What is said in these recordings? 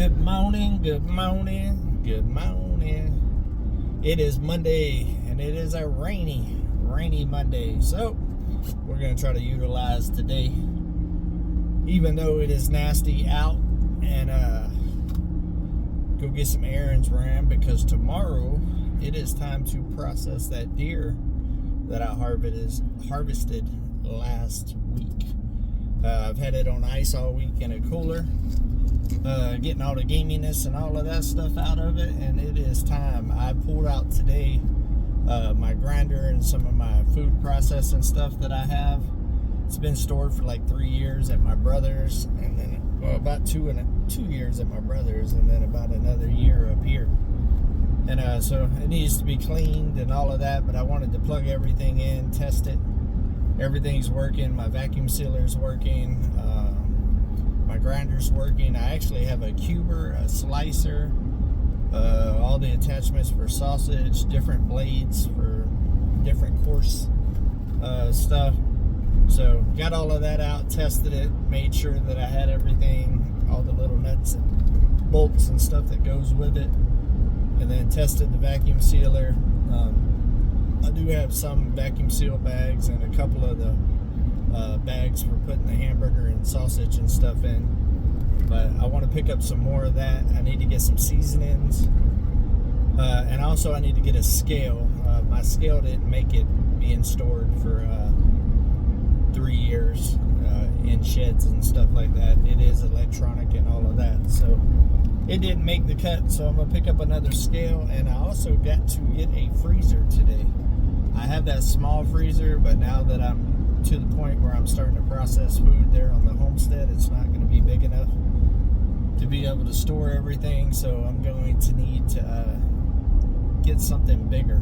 Good morning, good morning, good morning. It is Monday, and it is a rainy Monday. So, we're going to try to utilize today, even though it is nasty out, and go get some errands ran, because tomorrow it is time to process that deer that I harvested last week. I've had it on ice all week in a cooler, getting all the gaminess and all of that stuff out of it, and it is time. I pulled out today my grinder and some of my food processing stuff that I have. It's been stored for like 3 years at my brother's, and then about 2 years at my brother's, and then about another year up here. And so it needs to be cleaned and all of that, but I wanted to plug everything in, test it. Everything's working. My vacuum sealer's working. My grinder's working. I actually have a cuber, a slicer, all the attachments for sausage, different blades for different coarse stuff. So got all of that out, tested it, made sure that I had everything, all the little nuts and bolts and stuff that goes with it, and then tested the vacuum sealer. I do have some vacuum seal bags and a couple of the bags for putting the hamburger and sausage and stuff in, but I want to pick up some more of that. I need to get some seasonings, and also I need to get a scale. My scale didn't make it being stored for 3 years in sheds and stuff like that. It is electronic and all of that, so it didn't make the cut. So I'm gonna pick up another scale, and I also got to get a freezer today. I have that small freezer, but now that I'm to the point where I'm starting to process food there on the homestead, it's not going to be big enough to be able to store everything, so I'm going to need to get something bigger,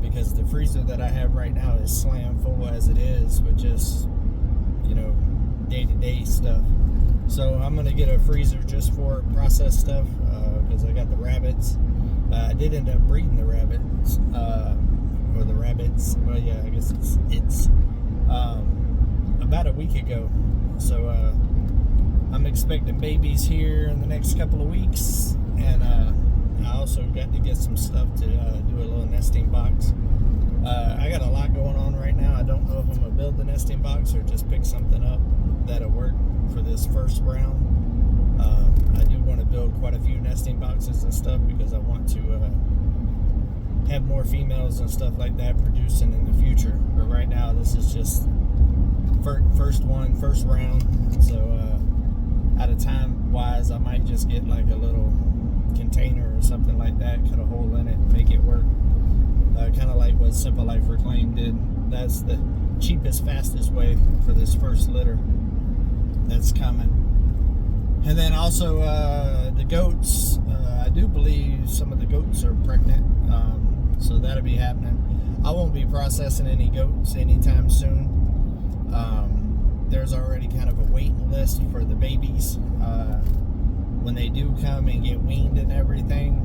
because the freezer that I have right now is slam full as it is with just, day-to-day stuff. So I'm going to get a freezer just for processed stuff, because I got the rabbits. I did end up breeding the rabbits, or the rabbits, well, yeah, I guess it's about a week ago. So I'm expecting babies here in the next couple of weeks, and I also got to get some stuff to do a little nesting box. I got a lot going on right now. I don't know if I'm going to build the nesting box or just pick something up that'll work for this first round. I do want to build quite a few nesting boxes and stuff, because I want to have more females and stuff like that producing in the future. But right now, this is just first round. So out of time wise, I might just get like a little container or something like that, cut a hole in it, make it work. Kind of like what Simple Life Reclaim did. That's the cheapest, fastest way for this first litter that's coming. And then also the goats. I do believe some of the goats are pregnant, so that'll be happening. I won't be processing any goats anytime soon. There's already kind of a waiting list for the babies. When they do come and get weaned and everything,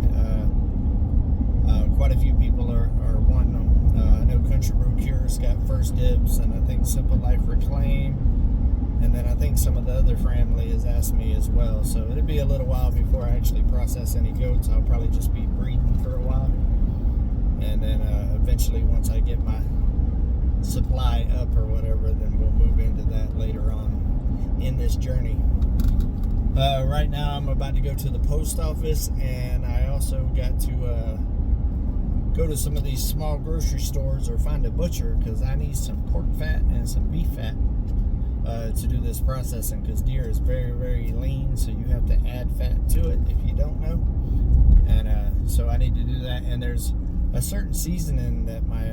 quite a few people are wanting them. I know Country Road Cure's got first dibs, and I think Simple Life Reclaim, and then I think some of the other family has asked me as well. So it'll be a little while before I actually process any goats. I'll probably just be breeding for a while, and then eventually, once I get my supply up or whatever, then we'll move into that later on in this journey. Right now I'm about to go to the post office, and I also got to go to some of these small grocery stores or find a butcher, because I need some pork fat and some beef fat to do this processing, because deer is very, very lean, so you have to add fat to it if you don't know. And so I need to do that. And there's a certain seasoning that my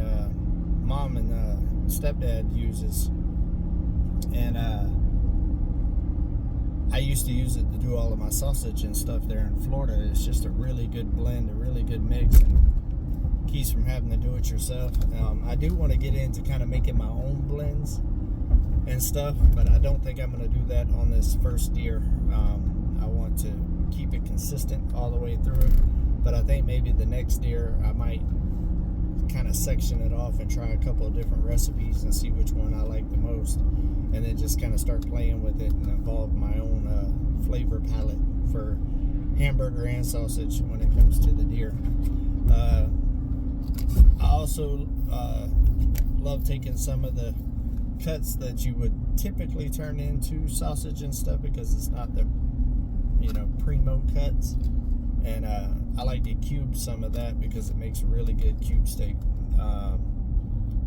mom and stepdad uses, and I used to use it to do all of my sausage and stuff there in Florida. It's just a really good blend, a really good mix, and keeps from having to do it yourself. I do want to get into kind of making my own blends and stuff, but I don't think I'm going to do that on this first deer. I want to keep it consistent all the way through, but I think maybe the next deer I might kind of section it off and try a couple of different recipes and see which one I like the most, and then just kind of start playing with it and evolve my own flavor palette for hamburger and sausage when it comes to the deer. I also love taking some of the cuts that you would typically turn into sausage and stuff, because it's not the primo cuts, and I like to cube some of that because it makes a really good cube steak.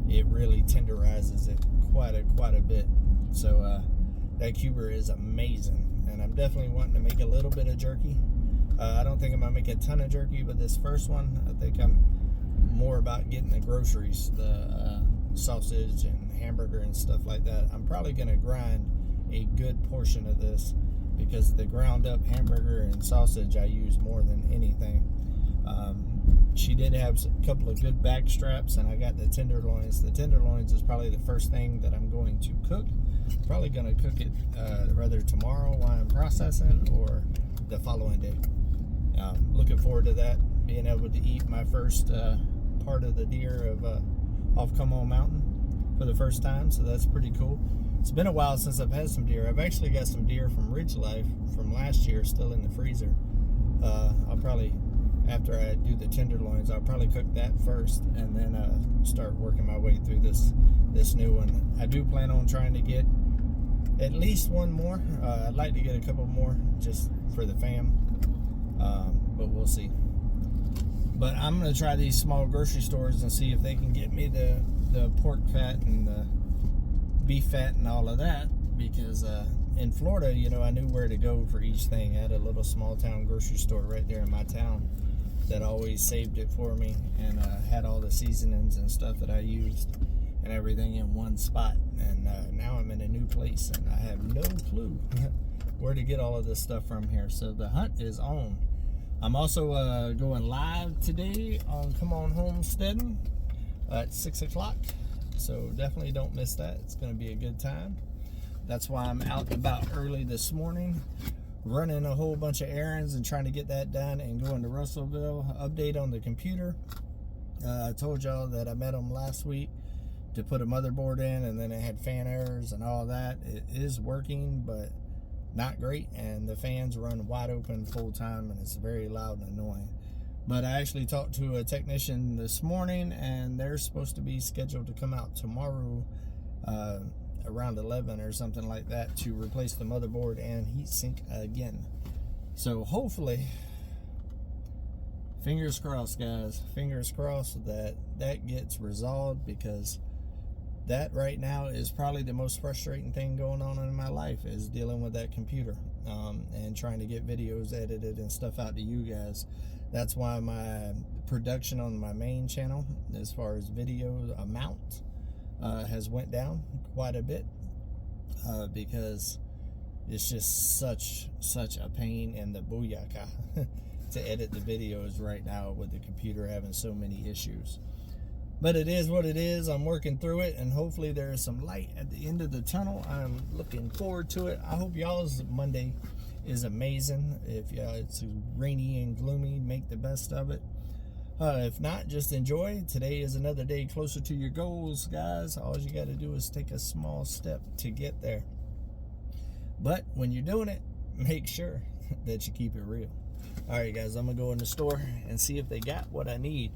It really tenderizes it quite a bit. So that cuber is amazing, and I'm definitely wanting to make a little bit of jerky. I don't think I'm gonna make a ton of jerky, but this first one, I think I'm more about getting the groceries, the sausage and hamburger and stuff like that. I'm probably gonna grind a good portion of this, because the ground up hamburger and sausage I use more than anything. She did have a couple of good back straps, and I got the tenderloins. The tenderloins is probably the first thing that I'm going to cook. Probably going to cook it rather tomorrow while I'm processing, or the following day. Looking forward to that, being able to eat my first part of the deer off Come On Mountain for the first time, so that's pretty cool. It's been a while since I've had some deer. I've actually got some deer from Ridge Life from last year still in the freezer. I'll probably, after I do the tenderloins, I'll probably cook that first, and then start working my way through this new one. I do plan on trying to get at least one more. I'd like to get a couple more just for the fam, but we'll see. But I'm going to try these small grocery stores and see if they can get me the pork fat and the beef fat and all of that, because in Florida, I knew where to go for each thing. I had a little small town grocery store right there in my town that always saved it for me, and had all the seasonings and stuff that I used and everything in one spot. And now I'm in a new place, and I have no clue where to get all of this stuff from here. So the hunt is on. I'm also going live today on Come On Homesteading at 6 o'clock. So definitely don't miss that. It's going to be a good time. That's why I'm out and about early this morning, running a whole bunch of errands and trying to get that done, and going to Russellville. Update on the computer. I told y'all that I met them last week to put a motherboard in, and then it had fan errors and all that. It is working, but not great, and the fans run wide open full time, and it's very loud and annoying. But I actually talked to a technician this morning, and they're supposed to be scheduled to come out tomorrow around 11 or something like that to replace the motherboard and heatsink again. So hopefully, fingers crossed, guys, fingers crossed that gets resolved, because that right now is probably the most frustrating thing going on in my life, is dealing with that computer and trying to get videos edited and stuff out to you guys. That's why my production on my main channel, as far as video amount, has went down quite a bit, because it's just such a pain in the booyaka to edit the videos right now with the computer having so many issues. But it is what it is. I'm working through it, and hopefully there is some light at the end of the tunnel. I'm looking forward to it. I hope y'all's Monday is amazing. If it's rainy and gloomy, make the best of it. If not, just enjoy. Today is another day closer to your goals, guys. All you got to do is take a small step to get there. But when you're doing it, make sure that you keep it real. All right, guys, I'm going to go in the store and see if they got what I need.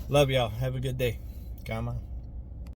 Love y'all. Have a good day. Come on.